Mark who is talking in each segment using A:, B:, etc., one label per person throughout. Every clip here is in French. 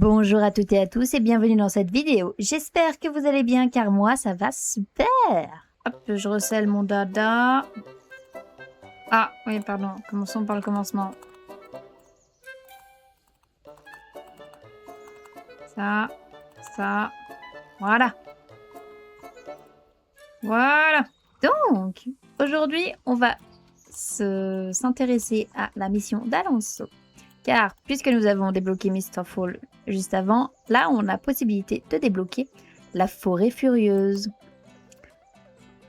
A: Bonjour à toutes et à tous et bienvenue dans cette vidéo. J'espère que vous allez bien car moi ça va super. Hop, je recèle mon dada. Ah oui, pardon, commençons par le commencement. Ça, voilà. Voilà. Donc, aujourd'hui, on va s'intéresser à la mission d'Alonso. Car, puisque nous avons débloqué Mr. Fall juste avant, là, on a possibilité de débloquer la forêt furieuse.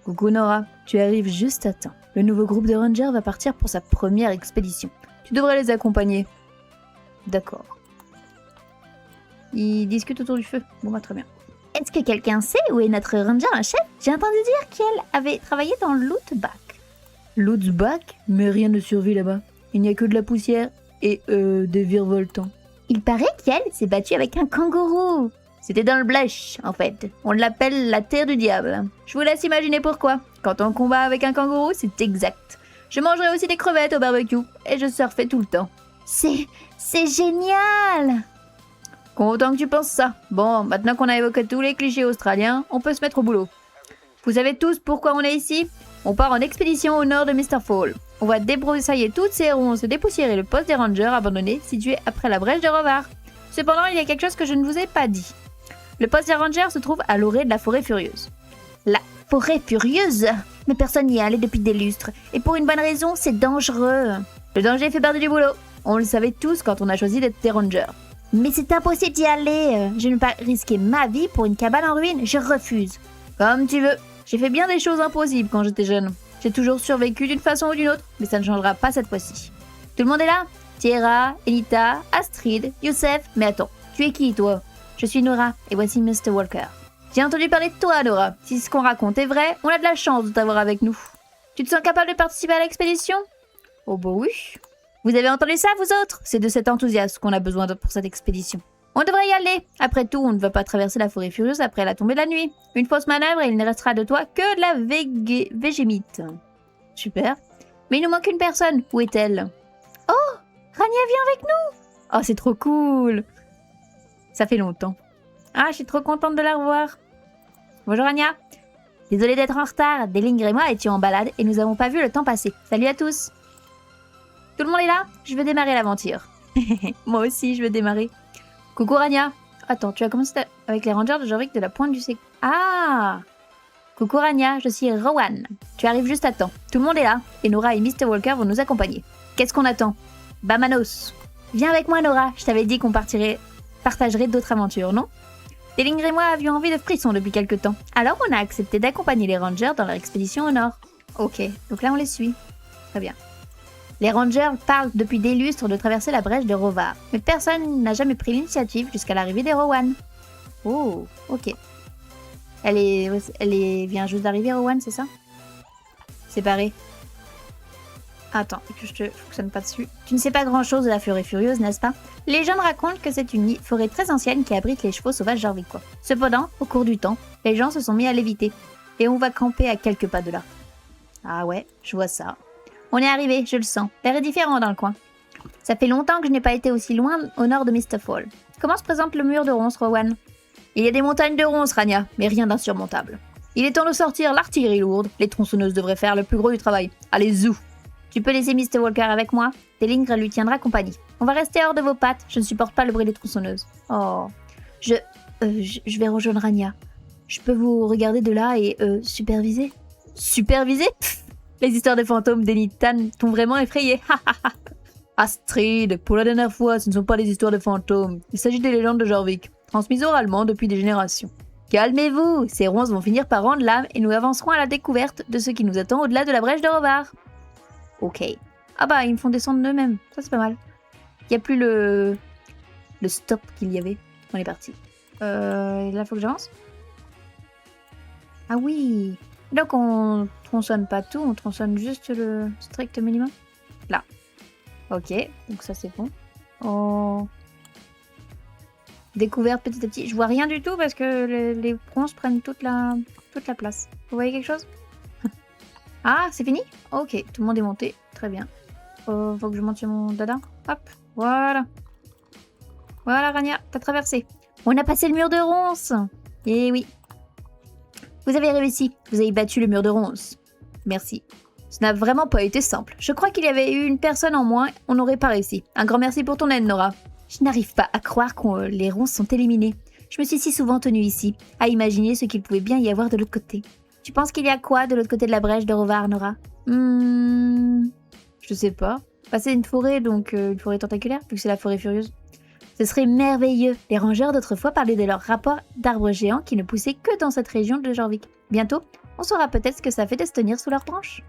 A: Coucou Nora, tu arrives juste à temps. Le nouveau groupe de rangers va partir pour sa première expédition. Tu devrais les accompagner. D'accord. Ils discutent autour du feu. Bon bah très bien. Est-ce que quelqu'un sait où est notre ranger en chef? J'ai entendu dire qu'elle avait travaillé dans l'outback. L'outback? Mais rien ne survit là-bas. Il n'y a que de la poussière et des virevoltants. Il paraît qu'elle s'est battue avec un kangourou. C'était dans le Blèche, en fait. On l'appelle la terre du diable. Je vous laisse imaginer pourquoi. Quand on combat avec un kangourou, c'est exact. Je mangerai aussi des crevettes au barbecue et je surfais tout le temps. C'est génial! Content que tu penses ça. Bon, maintenant qu'on a évoqué tous les clichés australiens, on peut se mettre au boulot. Vous savez tous pourquoi on est ici? On part en expédition au nord de Mr. Fall. On va débroussailler toutes ces ronces et dépoussiérer le poste des rangers abandonné situé après la brèche de Rovar. Cependant, il y a quelque chose que je ne vous ai pas dit. Le poste des rangers se trouve à l'orée de la forêt furieuse. La forêt furieuse? Mais personne n'y est allé depuis des lustres. Et pour une bonne raison, c'est dangereux. Le danger fait partie du boulot. On le savait tous quand on a choisi d'être des rangers. Mais c'est impossible d'y aller. Je ne vais pas risquer ma vie pour une cabane en ruine. Je refuse. Comme tu veux. J'ai fait bien des choses impossibles quand j'étais jeune. J'ai toujours survécu d'une façon ou d'une autre, mais ça ne changera pas cette fois-ci. Tout le monde est là? Tierra, Enita, Astrid, Youssef. Mais attends, tu es qui toi? Je suis Nora, et voici Mr. Walker. J'ai entendu parler de toi, Nora. Si ce qu'on raconte est vrai, on a de la chance de t'avoir avec nous. Tu te sens capable de participer à l'expédition? Oh bah oui. Vous avez entendu ça, vous autres? C'est de cet enthousiasme qu'on a besoin pour cette expédition. On devrait y aller. Après tout, on ne va pas traverser la forêt furieuse après la tombée de la nuit. Une fausse manœuvre et il ne restera de toi que de la végémite. Super. Mais il nous manque une personne. Où est-elle? Oh, Rania vient avec nous. Oh, c'est trop cool. Ça fait longtemps. Ah, je suis trop contente de la revoir. Bonjour Rania. Désolée d'être en retard. Délingre et moi étions en balade et nous n'avons pas vu le temps passer. Salut à tous. Tout le monde est là? Je veux démarrer l'aventure. Moi aussi, je veux démarrer. Coucou Rania. Attends, tu as commencé avec les rangers de Jorvik de la pointe du Sec. Ah! Coucou Rania, je suis Rowan. Tu arrives juste à temps. Tout le monde est là. Et Nora et Mr. Walker vont nous accompagner. Qu'est-ce qu'on attend? Bamanos. Viens avec moi Nora. Je t'avais dit qu'on partagerait d'autres aventures, non? Délingre et moi avions envie de frissons depuis quelque temps. Alors on a accepté d'accompagner les rangers dans leur expédition au nord. Ok, donc là on les suit. Très bien. Les rangers parlent depuis des lustres de traverser la brèche de Rovar, mais personne n'a jamais pris l'initiative jusqu'à l'arrivée des Rowan. Oh, ok. vient juste d'arriver, Rowan, c'est ça? Séparé. Attends, que je te fonctionne pas dessus. Tu ne sais pas grand-chose de la forêt furieuse, n'est-ce pas? Les légendes racontent que c'est une forêt très ancienne qui abrite les chevaux sauvages jorvicois. Cependant, au cours du temps, les gens se sont mis à l'éviter, et on va camper à quelques pas de là. Ah ouais, je vois ça. On est arrivé, je le sens. L'air est différent dans le coin. Ça fait longtemps que je n'ai pas été aussi loin au nord de Mr. Fall. Comment se présente le mur de ronces, Rowan? Il y a des montagnes de ronces, Rania, mais rien d'insurmontable. Il est temps de sortir l'artillerie lourde. Les tronçonneuses devraient faire le plus gros du travail. Allez, zou! Tu peux laisser Mr. Walker avec moi? Délingre lui tiendra compagnie. On va rester hors de vos pattes. Je ne supporte pas le bruit des tronçonneuses. Oh. Je vais rejoindre Rania. Je peux vous regarder de là et superviser? Superviser? Les histoires de fantômes d'Enitan t'ont vraiment effrayé. Astrid, pour la dernière fois, ce ne sont pas des histoires de fantômes. Il s'agit des légendes de Jorvik, transmises oralement depuis des générations. Calmez-vous, ces ronces vont finir par rendre l'âme et nous avancerons à la découverte de ce qui nous attend au-delà de la brèche de Rovar. Ok. Ah bah, ils me font descendre d'eux-mêmes. Ça, c'est pas mal. Il n'y a plus le stop qu'il y avait. On est parti. Là, faut que j'avance. Ah oui. Donc on tronçonne pas tout, on tronçonne juste le strict minimum. Là. Ok, donc ça c'est bon. Oh. Découverte petit à petit. Je vois rien du tout parce que les bronzes prennent toute la place. Vous voyez quelque chose? Ah, c'est fini? Ok, tout le monde est monté. Très bien. Faut que je monte sur mon dada. Hop, voilà. Voilà, Rania, t'as traversé. On a passé le mur de ronces. Eh oui. Vous avez réussi. Vous avez battu le mur de ronces. Merci. Ce n'a vraiment pas été simple. Je crois qu'il y avait eu une personne en moins, on n'aurait pas réussi. Un grand merci pour ton aide, Nora. Je n'arrive pas à croire que les ronces sont éliminées. Je me suis si souvent tenue ici, à imaginer ce qu'il pouvait bien y avoir de l'autre côté. Tu penses qu'il y a quoi de l'autre côté de la brèche de Rovar, Nora? Je sais pas. C'est une forêt, donc une forêt tentaculaire, vu que c'est la forêt furieuse. Ce serait merveilleux. Les rangeurs d'autrefois parlaient de leur rapport d'arbres géants qui ne poussaient que dans cette région de Jorvik. Bientôt, on saura peut-être ce que ça fait de se tenir sous leurs branches.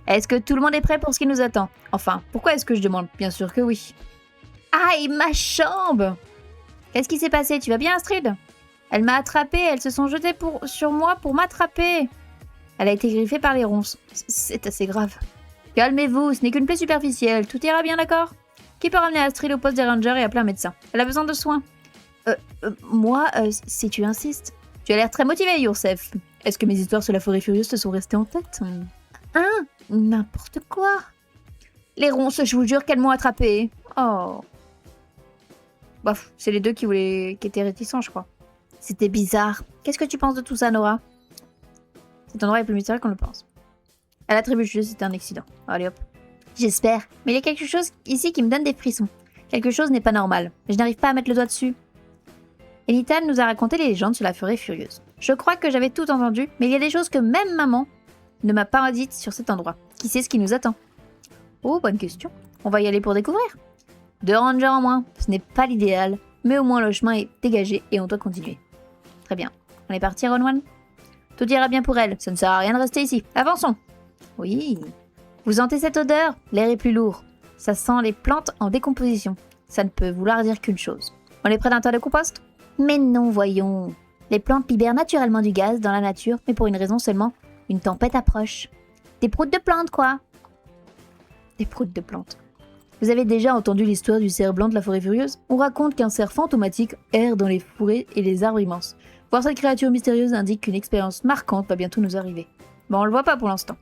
A: Est-ce que tout le monde est prêt pour ce qui nous attend? Enfin, pourquoi est-ce que je demande? Bien sûr que oui. Aïe, ma jambe! Qu'est-ce qui s'est passé? Tu vas bien, Astrid? Elle m'a attrapée, elles se sont jetées sur moi pour m'attraper. Elle a été griffée par les ronces. C'est assez grave. Calmez-vous, ce n'est qu'une plaie superficielle, tout ira bien, d'accord? Qui peut ramener Astrid au poste des rangers et appeler un médecin? Elle a besoin de soins. Moi, si tu insistes. Tu as l'air très motivé, Yoursef. Est-ce que mes histoires sur la forêt furieuse te sont restées en tête? Hein? N'importe quoi. Les ronces, je vous jure qu'elles m'ont attrapée. Oh. Bof, c'est les deux qui étaient réticents, je crois. C'était bizarre. Qu'est-ce que tu penses de tout ça, Nora? Cet endroit est plus mystérieux qu'on le pense. Elle a trébuché, c'était un accident. Allez hop. J'espère. Mais il y a quelque chose ici qui me donne des frissons. Quelque chose n'est pas normal. Je n'arrive pas à mettre le doigt dessus. Enitan nous a raconté les légendes sur la forêt furieuse. Je crois que j'avais tout entendu, mais il y a des choses que même maman ne m'a pas dites sur cet endroit. Qui sait ce qui nous attend? Oh, bonne question. On va y aller pour découvrir. 2 rangers en moins. Ce n'est pas l'idéal, mais au moins le chemin est dégagé et on doit continuer. Très bien. On est parti, Ronwan? Tout ira bien pour elle. Ça ne sert à rien de rester ici. Avançons. Oui. Vous sentez cette odeur? L'air est plus lourd. Ça sent les plantes en décomposition. Ça ne peut vouloir dire qu'une chose. On est près d'un tas de compost? Mais non, voyons. Les plantes libèrent naturellement du gaz dans la nature, mais pour une raison seulement. Une tempête approche. Des proutes de plantes, quoi. Des proutes de plantes. Vous avez déjà entendu l'histoire du cerf blanc de la forêt furieuse? On raconte qu'un cerf fantomatique erre dans les forêts et les arbres immenses. Voir cette créature mystérieuse indique qu'une expérience marquante va bientôt nous arriver. Bon, on le voit pas pour l'instant.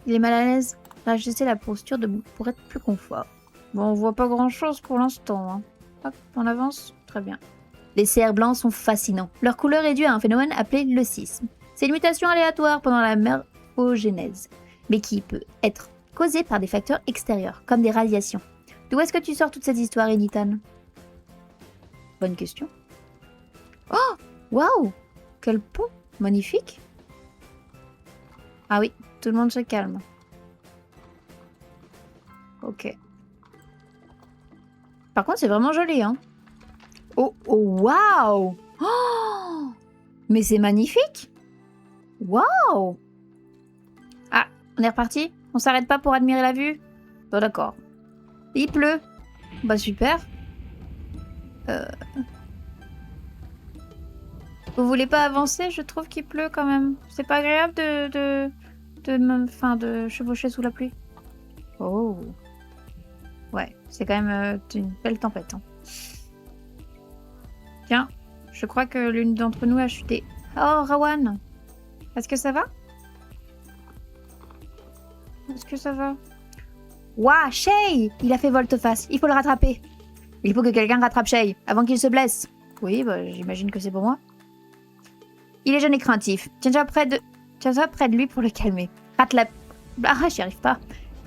A: Il est mal à l'aise. Rajustez la posture debout pour être plus confort. Bon, on voit pas grand-chose pour l'instant. Hein. Hop, on avance. Très bien. Les cerfs blancs sont fascinants. Leur couleur est due à un phénomène appelé le sisme. C'est une mutation aléatoire pendant la morphogénèse, mais qui peut être causée par des facteurs extérieurs, comme des radiations. D'où est-ce que tu sors toute cette histoire, Enitan? Bonne question. Oh! Waouh! Quel pont! Magnifique! Ah oui, tout le monde se calme. Ok. Par contre, c'est vraiment joli, hein? Oh, oh, waouh! Oh! Mais c'est magnifique! Waouh! Ah, on est reparti? On s'arrête pas pour admirer la vue? Bon, d'accord. Il pleut. Bah, super. Vous voulez pas avancer? Je trouve qu'il pleut quand même. C'est pas agréable de chevaucher sous la pluie. Oh. Ouais, c'est quand même une belle tempête. Hein. Tiens, je crois que l'une d'entre nous a chuté. Oh, Rawan! Est-ce que ça va? Est-ce que ça va? Ouah, Shay! Il a fait volte-face. Il faut le rattraper. Il faut que quelqu'un rattrape Shay avant qu'il se blesse. Oui, bah, j'imagine que c'est pour moi. Il est jeune et craintif. Tiens-toi près de lui pour le calmer. Ah, j'y arrive pas.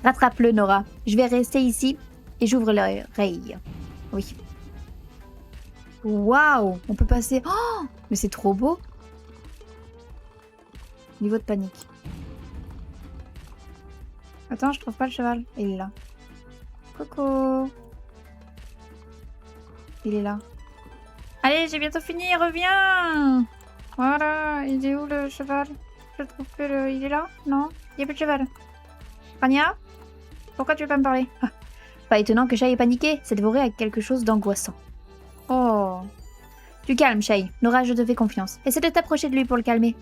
A: Rattrape-le, Nora. Je vais rester ici et j'ouvre l'oreille. Oui. Waouh! On peut passer... Oh! Mais c'est trop beau. Niveau de panique. Attends, je trouve pas le cheval. Il est là. Coucou. Il est là. Allez, j'ai bientôt fini, reviens! Voilà, il est où le cheval? Je trouve que il est là? Non? Il n'y a plus de cheval. Rania? Pourquoi tu veux pas me parler? Ah. Pas étonnant que Shay ait paniqué. Cette forêt a quelque chose d'angoissant. Oh. Tu calmes, Shay. Nora, je te fais confiance. Essaie de t'approcher de lui pour le calmer.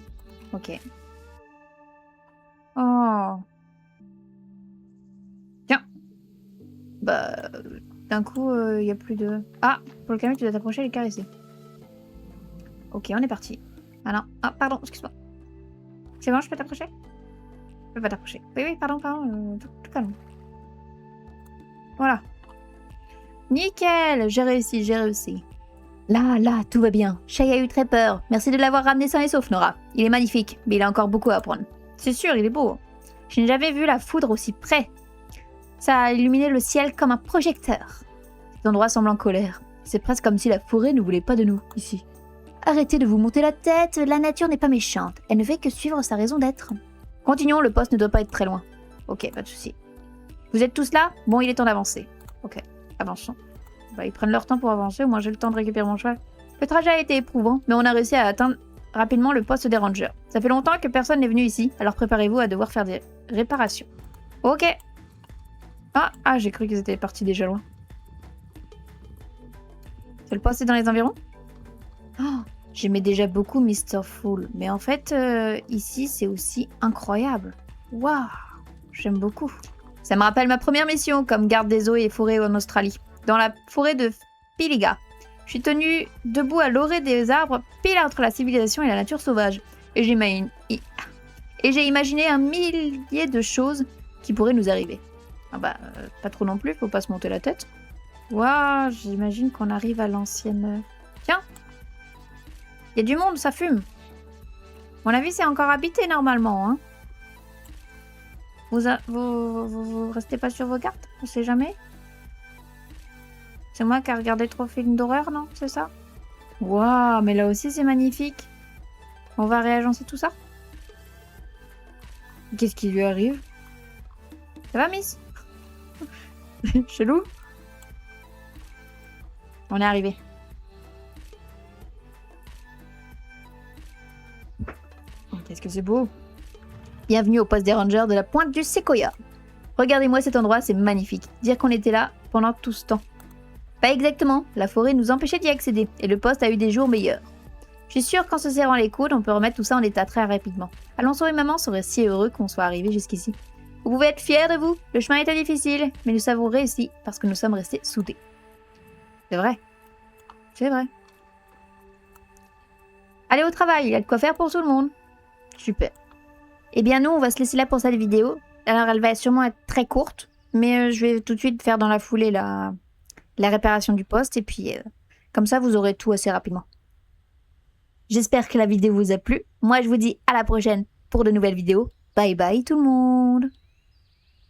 A: Ok. Oh. Tiens. Bah... D'un coup, il n'y a plus de... Ah, pour le calmer, tu dois t'approcher et le caresser. Ok, on est parti. Ah non. Ah, pardon, excuse-moi. C'est bon, je peux t'approcher? Je peux pas t'approcher. Oui, pardon. Tout calme. Voilà. Nickel, j'ai réussi, j'ai réussi. Là, tout va bien. Shay a eu très peur. Merci de l'avoir ramené sain et sauf, Nora. Il est magnifique, mais il a encore beaucoup à apprendre. C'est sûr, il est beau. Je n'ai jamais vu la foudre aussi près. Ça a illuminé le ciel comme un projecteur. Cet endroit semble en colère. C'est presque comme si la forêt ne voulait pas de nous, ici. Arrêtez de vous monter la tête, la nature n'est pas méchante. Elle ne fait que suivre sa raison d'être. Continuons, le poste ne doit pas être très loin. Ok, pas de souci. Vous êtes tous là? Bon, il est temps d'avancer. Ok, avançons. Bah, ils prennent leur temps pour avancer, au moins j'ai le temps de récupérer mon cheval. Le trajet a été éprouvant, mais on a réussi à atteindre rapidement le poste des rangers. Ça fait longtemps que personne n'est venu ici, alors préparez-vous à devoir faire des réparations. Ok. Ah, j'ai cru qu'ils étaient partis déjà loin. C'est le poste dans les environs? Oh, j'aimais déjà beaucoup Mr. Fool, mais en fait, ici, c'est aussi incroyable. Waouh, j'aime beaucoup. Ça me rappelle ma première mission comme garde des eaux et forêts en Australie, dans la forêt de Pilliga. Je suis tenue debout à l'orée des arbres, pile entre la civilisation et la nature sauvage. Et j'ai imaginé un millier de choses qui pourraient nous arriver. Ah bah, pas trop non plus, faut pas se monter la tête. Waouh, j'imagine qu'on arrive à l'ancienne... Tiens, il y a du monde, ça fume. Mon avis, c'est encore habité normalement, hein. Vous restez pas sur vos cartes? On sait jamais. C'est moi qui ai regardé trop de films d'horreur, non? C'est ça? Waouh, mais là aussi c'est magnifique. On va réagencer tout ça? Qu'est-ce qui lui arrive? Ça va, Miss? Chelou? On est arrivé. Qu'est-ce que c'est beau! Bienvenue au poste des rangers de la pointe du Séquoia. Regardez-moi cet endroit, c'est magnifique. Dire qu'on était là pendant tout ce temps. Pas exactement, la forêt nous empêchait d'y accéder, et le poste a eu des jours meilleurs. Je suis sûre qu'en se serrant les coudes, on peut remettre tout ça en état très rapidement. Alonso et maman seraient si heureux qu'on soit arrivés jusqu'ici. Vous pouvez être fiers de vous, le chemin était difficile, mais nous avons réussi parce que nous sommes restés soudés. C'est vrai. C'est vrai. Allez au travail, il y a de quoi faire pour tout le monde. Super. Eh bien nous, on va se laisser là pour cette vidéo. Alors elle va sûrement être très courte, mais je vais tout de suite faire dans la foulée la réparation du poste, et puis comme ça vous aurez tout assez rapidement. J'espère que la vidéo vous a plu. Moi je vous dis à la prochaine pour de nouvelles vidéos. Bye bye tout le monde!